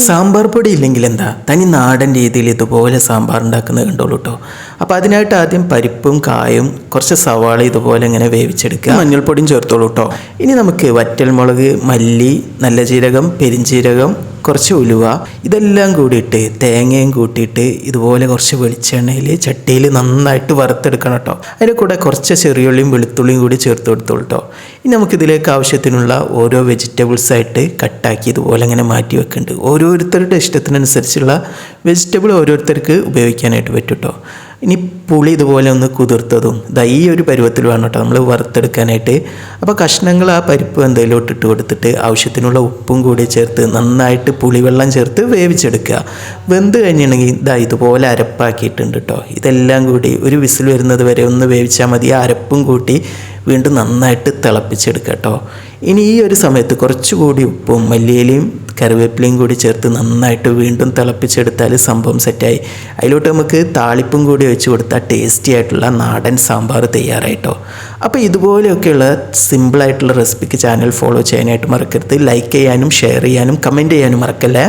സാമ്പാർ പൊടി ഇല്ലെങ്കിൽ എന്താ, തനി നാടൻ രീതിയിൽ ഇതുപോലെ സാമ്പാർ ഉണ്ടാക്കുന്നത് കണ്ടോളൂ കേട്ടോ. അപ്പോൾ അതിനായിട്ട് ആദ്യം പരിപ്പും കായും കുറച്ച് സവാള ഇതുപോലെ ഇങ്ങനെ വേവിച്ചെടുക്കുക. മഞ്ഞൾപ്പൊടിയും ചേർത്തോളൂ കേട്ടോ. ഇനി നമുക്ക് വറ്റൽമുളക്, മല്ലി, നല്ല ജീരകം, പെരിഞ്ജീരകം, കുറച്ച് ഉലുവ ഇതെല്ലാം കൂടിയിട്ട് തേങ്ങയും കൂട്ടിയിട്ട് ഇതുപോലെ കുറച്ച് വെളിച്ചെണ്ണയിൽ ചട്ടിയിൽ നന്നായിട്ട് വറുത്തെടുക്കണം കേട്ടോ. അതിൻ്റെ കൂടെ കുറച്ച് ചെറിയുള്ളിയും വെളുത്തുള്ളിയും കൂടി ചേർത്ത് കൊടുത്തോളൂ കേട്ടോ. ഇനി നമുക്കിതിലേക്ക് ആവശ്യത്തിനുള്ള ഓരോ വെജിറ്റബിൾസ് ആയിട്ട് കട്ടാക്കി ഇതുപോലെ അങ്ങനെ മാറ്റി വെക്കുന്നുണ്ട്. ഓരോരുത്തരുടെ ഇഷ്ടത്തിനനുസരിച്ചുള്ള വെജിറ്റബിൾ ഓരോരുത്തർക്ക് ഉപയോഗിക്കാനായിട്ട് പറ്റും കേട്ടോ. ഇനി പുളി ഇതുപോലെ ഒന്ന് കുതിർത്തതും ഈ ഒരു പരുവത്തിൽ വേണം കേട്ടോ നമ്മൾ വറുത്തെടുക്കാനായിട്ട്. അപ്പോൾ കഷ്ണങ്ങൾ ആ പരിപ്പ് എന്തെങ്കിലും ഇട്ടിട്ട് കൊടുത്തിട്ട് ആവശ്യത്തിനുള്ള ഉപ്പും കൂടി ചേർത്ത് നന്നായിട്ട് പുളിവെള്ളം ചേർത്ത് വേവിച്ചെടുക്കുക. വെന്ത് കഴിഞ്ഞിട്ടുണ്ടെങ്കിൽ ഇതുപോലെ അരപ്പാക്കിയിട്ടുണ്ട് കേട്ടോ. ഇതെല്ലാം കൂടി ഒരു വിസിൽ വരുന്നത് വരെ ഒന്ന് വേവിച്ചാൽ മതി. ആ അരപ്പും കൂട്ടി വീണ്ടും നന്നായിട്ട് തിളപ്പിച്ചെടുക്കുക കേട്ടോ. ഇനി ഈ ഒരു സമയത്ത് കുറച്ചുകൂടി ഉപ്പും മല്ലിയിലയും കറിവേപ്പിലയും കൂടി ചേർത്ത് നന്നായിട്ട് വീണ്ടും തിളപ്പിച്ചെടുത്താൽ സംഭവം സെറ്റായി. അതിലോട്ട് നമുക്ക് താളിപ്പും കൂടി വെച്ച് കൊടുത്താൽ ടേസ്റ്റി ആയിട്ടുള്ള നാടൻ സാമ്പാർ തയ്യാറായിട്ടോ. അപ്പോൾ ഇതുപോലെയൊക്കെയുള്ള സിമ്പിളായിട്ടുള്ള റെസിപ്പിക്ക് ചാനൽ ഫോളോ ചെയ്യാനായിട്ട് മറക്കരുത്. ലൈക്ക് ചെയ്യാനും ഷെയർ ചെയ്യാനും കമൻറ്റ് ചെയ്യാനും മറക്കല്ലേ.